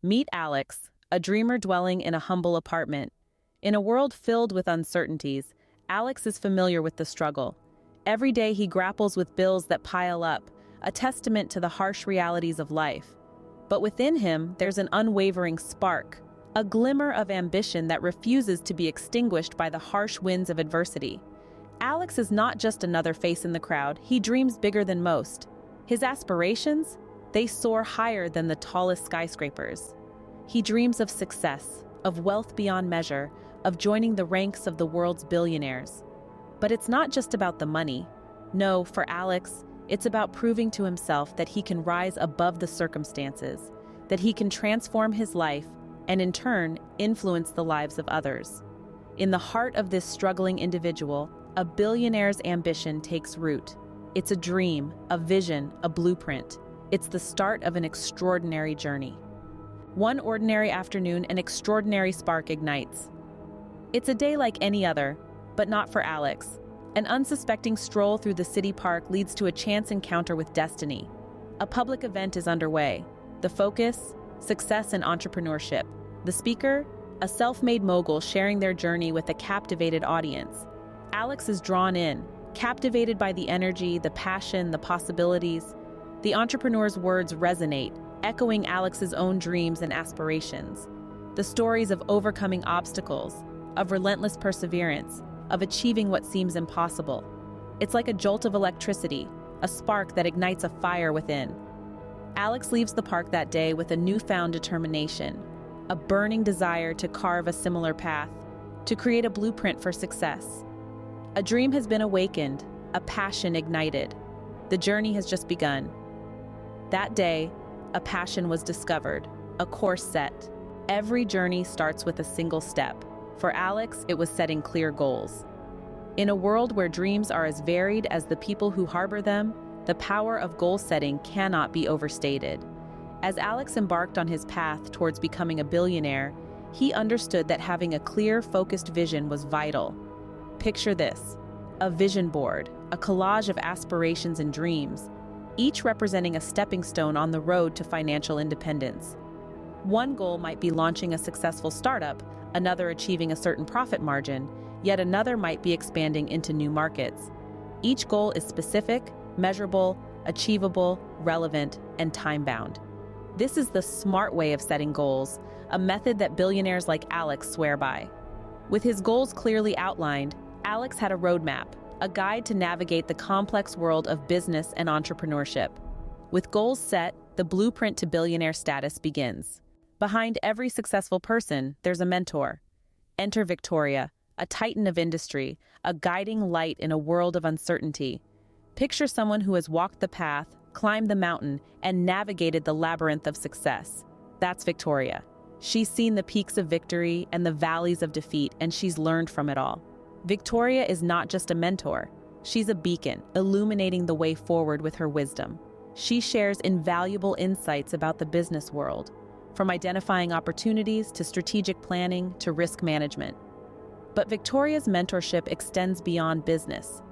Meet Alex, a dreamer dwelling in a humble apartment. In a world filled with uncertainties, Alex is familiar with the struggle. Every day he grapples with bills that pile up, a testament to the harsh realities of life. But within him, there's an unwavering spark, a glimmer of ambition that refuses to be extinguished by the harsh winds of adversity. Alex is not just another face in the crowd, he dreams bigger than most. His aspirations? They soar higher than the tallest skyscrapers. He dreams of success, of wealth beyond measure, of joining the ranks of the world's billionaires. But it's not just about the money. No, for Alex, it's about proving to himself that he can rise above the circumstances, that he can transform his life and in turn influence the lives of others. In the heart of this struggling individual, a billionaire's ambition takes root. It's a dream, a vision, a blueprint. It's the start of an extraordinary journey. One ordinary afternoon, an extraordinary spark ignites. It's a day like any other, but not for Alex. An unsuspecting stroll through the city park leads to a chance encounter with destiny. A public event is underway. The focus? Success and entrepreneurship. The speaker? A self-made mogul sharing their journey with a captivated audience. Alex is drawn in, captivated by the energy, the passion, the possibilities. The entrepreneur's words resonate, echoing Alex's own dreams and aspirations. The stories of overcoming obstacles, of relentless perseverance, of achieving what seems impossible. It's like a jolt of electricity, a spark that ignites a fire within. Alex leaves the park that day with a newfound determination, a burning desire to carve a similar path, to create a blueprint for success. A dream has been awakened, a passion ignited. The journey has just begun. That day, a passion was discovered, a course set. Every journey starts with a single step. For Alex, it was setting clear goals. In a world where dreams are as varied as the people who harbor them, the power of goal setting cannot be overstated. As Alex embarked on his path towards becoming a billionaire, he understood that having a clear, focused vision was vital. Picture this: a vision board, a collage of aspirations and dreams, each representing a stepping stone on the road to financial independence. One goal might be launching a successful startup, another achieving a certain profit margin, yet another might be expanding into new markets. Each goal is specific, measurable, achievable, relevant, and time-bound. This is the smart way of setting goals, a method that billionaires like Alex swear by. With his goals clearly outlined, Alex had a roadmap, a guide to navigate the complex world of business and entrepreneurship. With goals set, the blueprint to billionaire status begins. Behind every successful person, there's a mentor. Enter Victoria, a titan of industry, a guiding light in a world of uncertainty. Picture someone who has walked the path, climbed the mountain, and navigated the labyrinth of success. That's Victoria. She's seen the peaks of victory and the valleys of defeat, and she's learned from it all. Victoria is not just a mentor. She's a beacon, illuminating the way forward with her wisdom. She shares invaluable insights about the business world, from identifying opportunities to strategic planning to risk management. But Victoria's mentorship extends beyond business.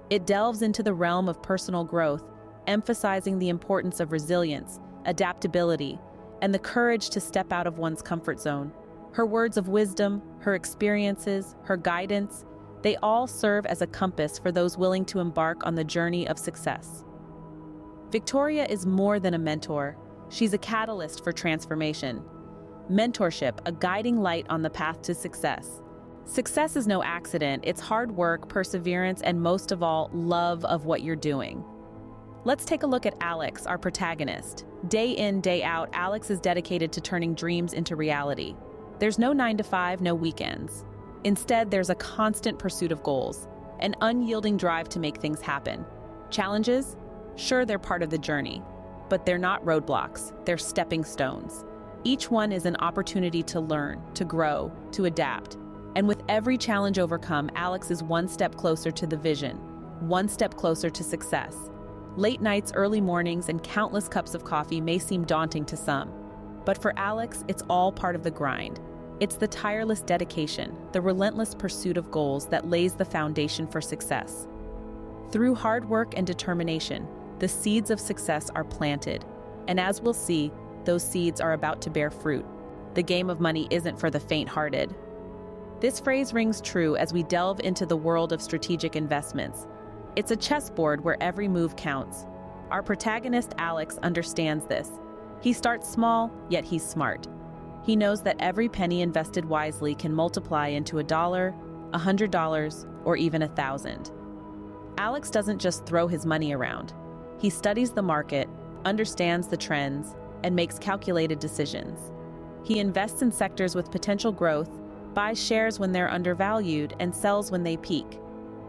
It delves into the realm of personal growth, emphasizing the importance of resilience, adaptability, and the courage to step out of one's comfort zone. Her words of wisdom, her experiences, her guidance, they all serve as a compass for those willing to embark on the journey of success. Victoria is more than a mentor. She's a catalyst for transformation. Mentorship, a guiding light on the path to success. Success is no accident. It's hard work, perseverance, and most of all, love of what you're doing. Let's take a look at Alex, our protagonist. Day in, day out, Alex is dedicated to turning dreams into reality. There's no 9 to 5, no weekends. Instead, there's a constant pursuit of goals, an unyielding drive to make things happen. Challenges? Sure, they're part of the journey, but they're not roadblocks, they're stepping stones. Each one is an opportunity to learn, to grow, to adapt. And with every challenge overcome, Alex is one step closer to the vision, one step closer to success. Late nights, early mornings, and countless cups of coffee may seem daunting to some, but for Alex, it's all part of the grind. It's the tireless dedication, the relentless pursuit of goals that lays the foundation for success. Through hard work and determination, the seeds of success are planted, and as we'll see, those seeds are about to bear fruit. The game of money isn't for the faint-hearted. This phrase rings true as we delve into the world of strategic investments. It's a chessboard where every move counts. Our protagonist, Alex, understands this. He starts small, yet he's smart. He knows that every penny invested wisely can multiply into $1, $100, or even 1,000. Alex doesn't just throw his money around. He studies the market, understands the trends, and makes calculated decisions. He invests in sectors with potential growth, buys shares when they're undervalued, and sells when they peak.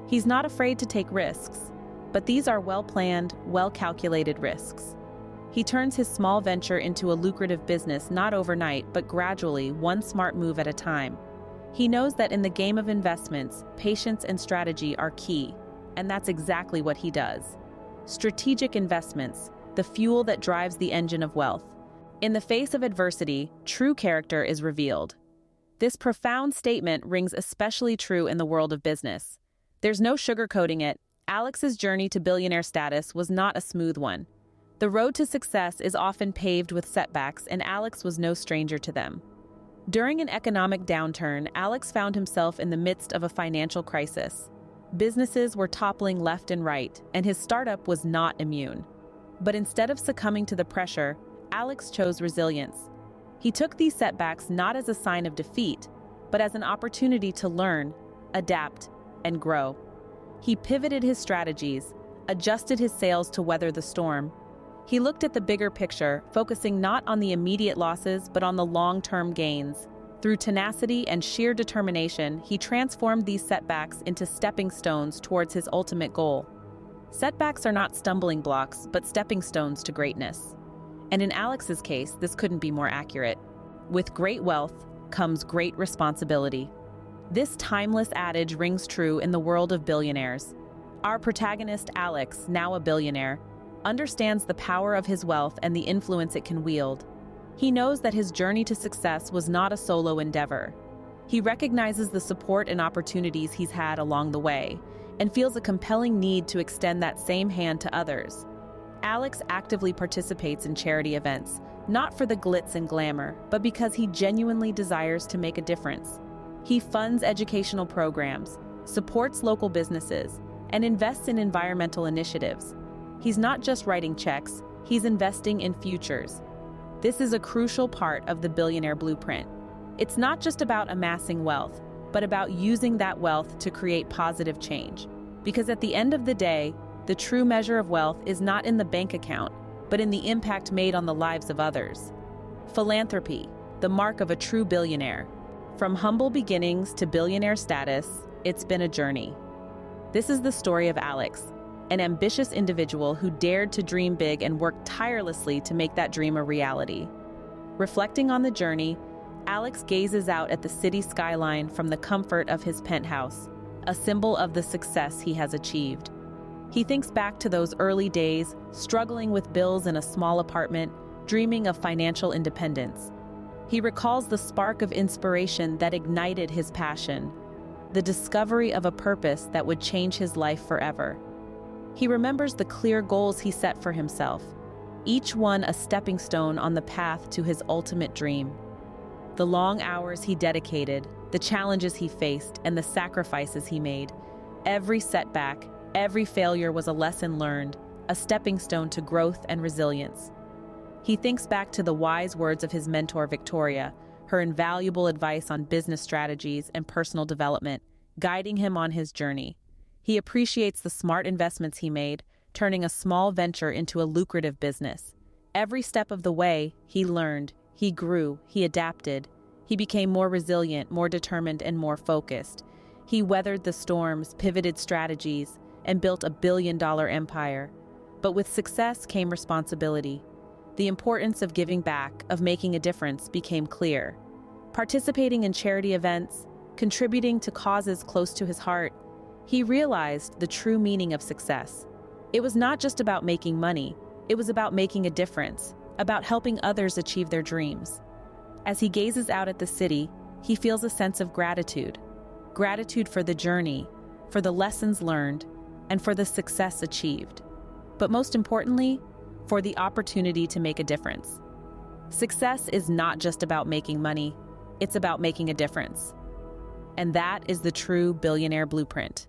He's not afraid to take risks, but these are well-planned, well-calculated risks. He turns his small venture into a lucrative business not overnight, but gradually, one smart move at a time. He knows that in the game of investments, patience and strategy are key, and that's exactly what he does. Strategic investments, the fuel that drives the engine of wealth. In the face of adversity, true character is revealed. This profound statement rings especially true in the world of business. There's no sugarcoating it. Alex's journey to billionaire status was not a smooth one. The road to success is often paved with setbacks, and Alex was no stranger to them. During an economic downturn, Alex found himself in the midst of a financial crisis. Businesses were toppling left and right, and his startup was not immune. But instead of succumbing to the pressure, Alex chose resilience. He took these setbacks not as a sign of defeat, but as an opportunity to learn, adapt, and grow. He pivoted his strategies, adjusted his sails to weather the storm. He looked at the bigger picture, focusing not on the immediate losses but on the long-term gains. Through tenacity and sheer determination, he transformed these setbacks into stepping stones towards his ultimate goal. Setbacks are not stumbling blocks, but stepping stones to greatness. And in Alex's case, this couldn't be more accurate. With great wealth comes great responsibility. This timeless adage rings true in the world of billionaires. Our protagonist, Alex, now a billionaire, understands the power of his wealth and the influence it can wield. He knows that his journey to success was not a solo endeavor. He recognizes the support and opportunities he's had along the way, and feels a compelling need to extend that same hand to others. Alex actively participates in charity events, not for the glitz and glamour, but because he genuinely desires to make a difference. He funds educational programs, supports local businesses, and invests in environmental initiatives. He's not just writing checks, he's investing in futures. This is a crucial part of the billionaire blueprint. It's not just about amassing wealth, but about using that wealth to create positive change. Because at the end of the day, the true measure of wealth is not in the bank account, but in the impact made on the lives of others. Philanthropy, the mark of a true billionaire. From humble beginnings to billionaire status, it's been a journey. This is the story of Alex, an ambitious individual who dared to dream big and worked tirelessly to make that dream a reality. Reflecting on the journey, Alex gazes out at the city skyline from the comfort of his penthouse, a symbol of the success he has achieved. He thinks back to those early days, struggling with bills in a small apartment, dreaming of financial independence. He recalls the spark of inspiration that ignited his passion, the discovery of a purpose that would change his life forever. He remembers the clear goals he set for himself, each one a stepping stone on the path to his ultimate dream. The long hours he dedicated, the challenges he faced, and the sacrifices he made. Every setback, every failure was a lesson learned, a stepping stone to growth and resilience. He thinks back to the wise words of his mentor, Victoria, her invaluable advice on business strategies and personal development, guiding him on his journey. He appreciates the smart investments he made, turning a small venture into a lucrative business. Every step of the way, he learned, he grew, he adapted. He became more resilient, more determined, and more focused. He weathered the storms, pivoted strategies, and built a billion-dollar empire. But with success came responsibility. The importance of giving back, of making a difference, became clear. Participating in charity events, contributing to causes close to his heart, he realized the true meaning of success. It was not just about making money, it was about making a difference, about helping others achieve their dreams. As he gazes out at the city, he feels a sense of gratitude. Gratitude for the journey, for the lessons learned, and for the success achieved. But most importantly, for the opportunity to make a difference. Success is not just about making money, it's about making a difference. And that is the true billionaire blueprint.